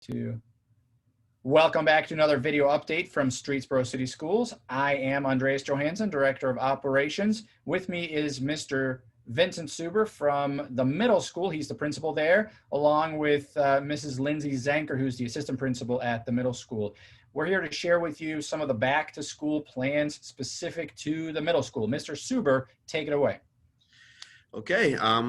Two. Welcome back to another video update from Streetsboro City Schools. I am Andreas Johansson, Director of Operations. With me is Mr. Vincent Suber from the middle school. He's the principal there, along with Mrs. Lindsay Zenker, who's the assistant principal at the middle school. We're here to share with you some of the back to school plans specific to the middle school. Mr. Suber, take it away. Okay, let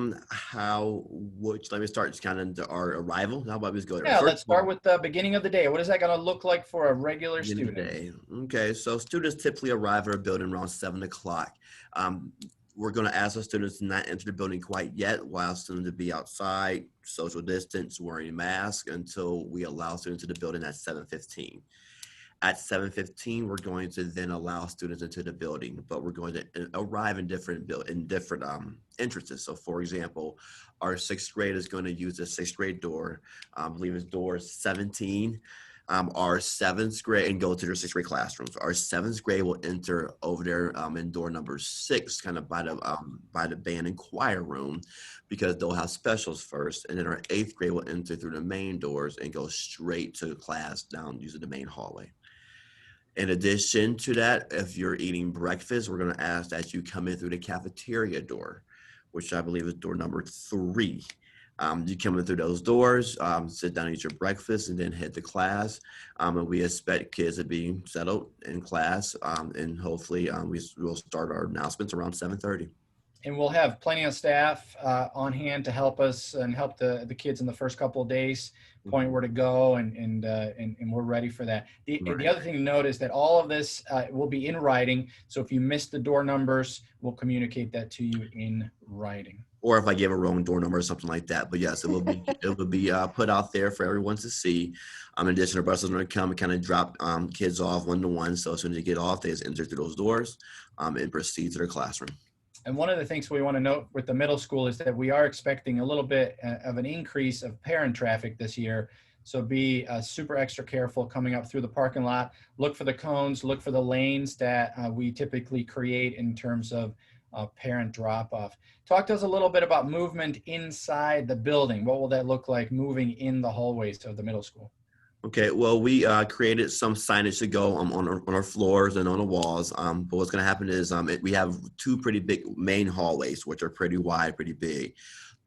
me start just kind of into our arrival. How about we just go there? Yeah, let's start with the beginning of the day. What is that going to look like for a regular student? Okay, so students typically arrive at our building around 7 o'clock. We're going to ask our students to not enter the building quite yet, while students to be outside, social distance, wearing masks until we allow students to the building at 7:15. At 7:15, we're going to then allow students into the building, but we're going to arrive in different entrances. So, for example, our sixth grade is going to use the sixth grade door. I believe it's door 17. Our seventh grade and go to their sixth grade classrooms. Our seventh grade will enter over there in door number 6, kind of by the band and choir room, because they'll have specials first. And then our eighth grade will enter through the main doors and go straight to class down using the main hallway. In addition to that, if you're eating breakfast, we're going to ask that you come in through the cafeteria door, which I believe is door number 3. You come in through those doors, sit down, eat your breakfast, and then head to class. And we expect kids to be settled in class, and hopefully we'll start our announcements around 7:30. And we'll have plenty of staff on hand to help us and help the kids in the first couple of days, point where to go, and we're ready for that. The other thing to note is that all of this will be in writing. So if you miss the door numbers, we'll communicate that to you in writing. Or if I give a wrong door number or something like that. But yes, it will be put out there for everyone to see. In addition, our buses are going to come and kind of drop kids off one-to-one. So as soon as they get off, they just enter through those doors and proceed to their classroom. And one of the things we want to note with the middle school is that we are expecting a little bit of an increase of parent traffic this year. So be super extra careful coming up through the parking lot. Look for the cones, look for the lanes that we typically create in terms of parent drop-off. Talk to us a little bit about movement inside the building. What will that look like moving in the hallways of the middle school? Okay, well, we created some signage to go on our floors and on the walls. But what's going to happen is we have 2 pretty big main hallways, which are pretty wide, pretty big.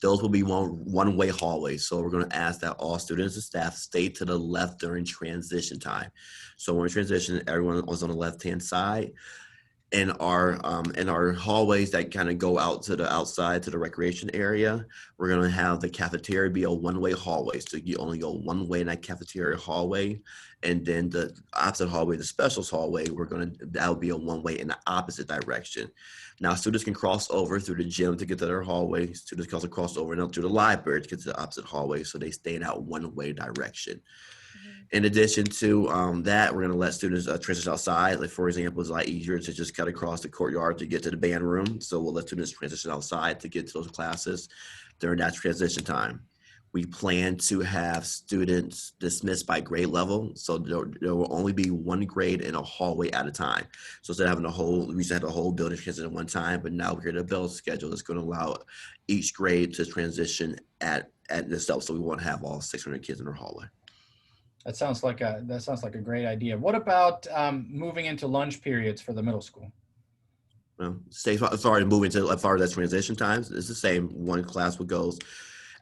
Those will be one-way hallways. So we're going to ask that all students and staff stay to the left during transition time. So when we transition, everyone was on the left-hand side. In our hallways that kind of go out to the outside to the recreation area, we're going to have the cafeteria be a one-way hallway. So you only go one way in that cafeteria hallway, and then the opposite hallway, the specials hallway, that will be a one-way in the opposite direction. Now students can cross over through the gym to get to their hallway. Students can also cross over and up to the library to get to the opposite hallway, so they stay in that one-way direction. In addition to that, we're going to let students transition outside. Like, for example, it's a lot easier to just cut across the courtyard to get to the band room. So we'll let students transition outside to get to those classes during that transition time. We plan to have students dismissed by grade level. So there will only be one grade in a hallway at a time. So instead of having we used to have the whole building transition at one time, but now we're going to build a schedule that's going to allow each grade to transition at itself. So we won't have all 600 kids in our hallway. That sounds like a great idea. What about moving into lunch periods for the middle school? Well, as far as transition times, it's the same. One class will go.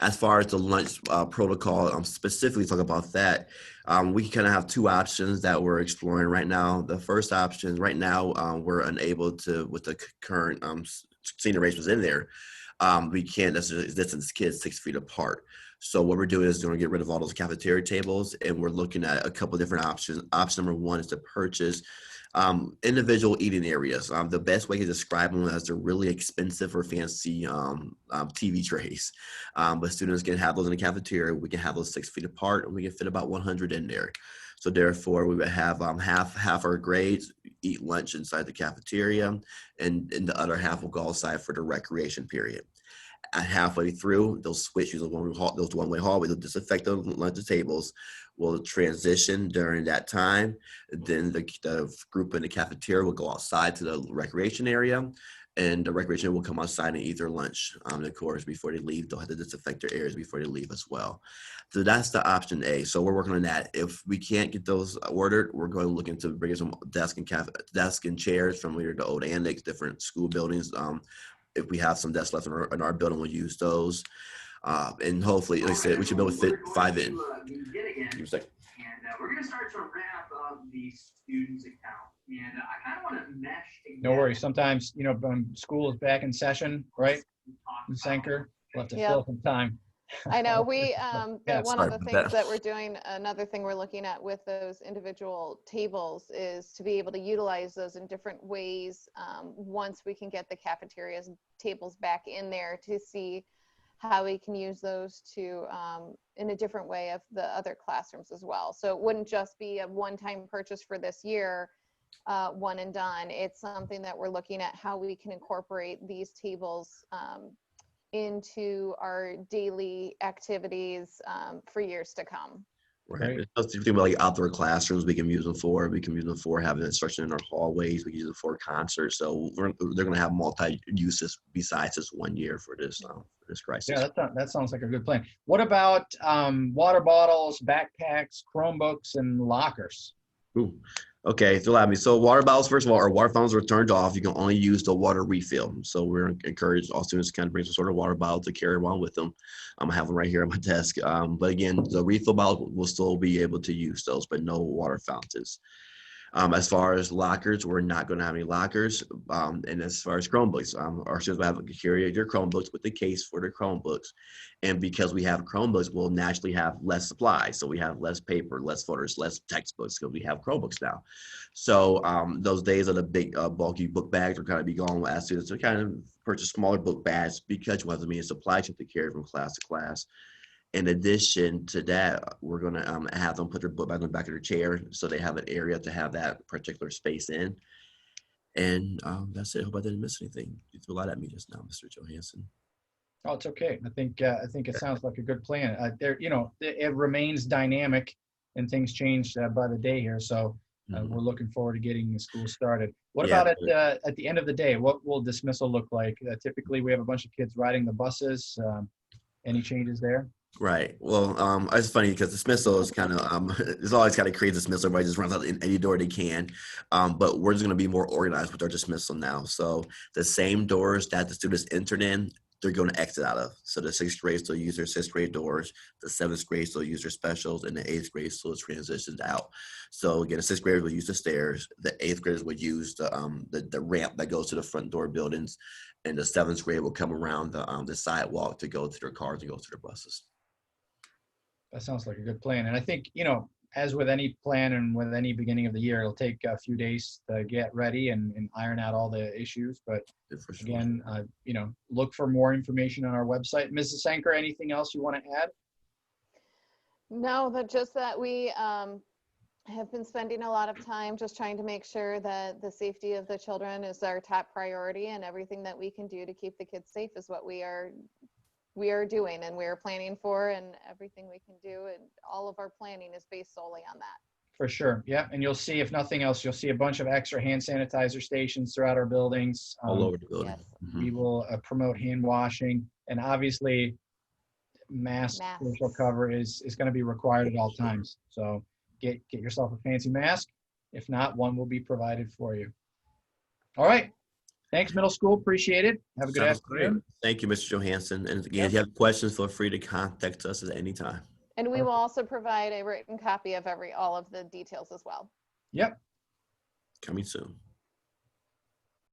As far as the lunch protocol, specifically talk about that, we kind of have 2 options that we're exploring right now. The first option, right now, we're unable to, with the current senior arrangements in there, we can't necessarily distance kids 6 feet apart. So what we're doing is going to get rid of all those cafeteria tables, and we're looking at a couple of different options. Option number 1 is to purchase individual eating areas. The best way to describe them is they're really expensive or fancy TV trays. But students can have those in the cafeteria. We can have those 6 feet apart, and we can fit about 100 in there. So therefore, we would have half our grades eat lunch inside the cafeteria, and the other half will go outside for the recreation period. Halfway through, they'll switch those one-way hallways. They'll disinfect the lunch tables. We'll transition during that time. Then the group in the cafeteria will go outside to the recreation area, and the recreation will come outside and eat their lunch, of course, before they leave. They'll have to disinfect their areas before they leave as well. So that's the option A. So we're working on that. If we can't get those ordered, we're going to look into bringing some desk and chairs from either the old annex, different school buildings. If we have some desks left in our building, we'll use those. And hopefully, like I said, we should be able to fit 5 in. Give me a second. And we're going to start to wrap up the students account. And I kind of want to mesh together. No worries. Sometimes, you know, when school is back in session, right? Zenker, we'll have to fill some time. I know one sorry of the about things that. that we're doing, another thing we're looking at with those individual tables is to be able to utilize those in different ways once we can get the cafeterias tables back in there, to see how we can use those to in a different way of the other classrooms as well. So it wouldn't just be a one-time purchase for this year, one and done. It's something that we're looking at how we can incorporate these tables into our daily activities for years to come. Right. If you think about like outdoor classrooms, we can use them for. We can use them for having instruction in our hallways. We can use them for concerts. So they're going to have multi uses besides just 1 year for this crisis. Yeah, that sounds like a good plan. What about water bottles, backpacks, Chromebooks, and lockers? Ooh. Okay, so allow me. So water bottles, first of all, our water fountains are turned off. You can only use the water refill. So we're encouraged all students to kind of bring some sort of water bottle to carry around with them. I have them right here on my desk. But again, the refill bottle will still be able to use those, but no water fountains. As far as lockers, we're not going to have any lockers. And as far as Chromebooks, our students will have to carry their Chromebooks with the case for their Chromebooks. And because we have Chromebooks, we'll naturally have less supplies. So we have less paper, less folders, less textbooks, because we have Chromebooks now. So those days of the big bulky book bags are kind of be gone. We'll ask students to kind of purchase smaller book bags because you want to be a supply chain to carry from class to class. In addition to that, we're going to have them put their book bag on the back of their chair so they have an area to have that particular space in. And that's it. I hope I didn't miss anything. You threw a lot at me just now, Mr. Johansson. Oh, it's okay. I think it sounds like a good plan. It remains dynamic, and things change by the day here. So we're looking forward to getting the school started. What about at the end of the day? What will dismissal look like? Typically, we have a bunch of kids riding the buses. Any changes there? Right. Well, it's funny because dismissal is kind of it's always kind of crazy. Dismissal, everybody just runs out in any door they can. But we're just going to be more organized with our dismissal now. So the same doors that the students entered in, they're going to exit out of. So the 6th grade still use their 6th grade doors, the 7th grade still use their specials, and the 8th grade still transitions out. So again, the 6th graders will use the stairs, the 8th graders would use the ramp that goes to the front door buildings, and the 7th grade will come around the sidewalk to go to their cars and go to their buses. That sounds like a good plan. And I think, as with any plan and with any beginning of the year, it'll take a few days to get ready and iron out all the issues. But again, look for more information on our website. Mrs. Zenker, anything else you want to add? No, that we have been spending a lot of time just trying to make sure that the safety of the children is our top priority, and everything that we can do to keep the kids safe is what we are doing and we're planning for, and everything we can do, and all of our planning is based solely on that. For sure. Yeah. And you'll see, if nothing else, you'll see a bunch of extra hand sanitizer stations throughout our buildings. All over the building. Yes. We will promote hand washing, and obviously masks. Social cover is going to be required at all times. So get yourself a fancy mask. If not, one will be provided for you. All right. Thanks, middle school. Appreciate it. Have a good afternoon. Great. Thank you, Mr. Johansson. And again, if you have questions, feel free to contact us at any time. And we will also provide a written copy of all of the details as well. Yep. Coming soon.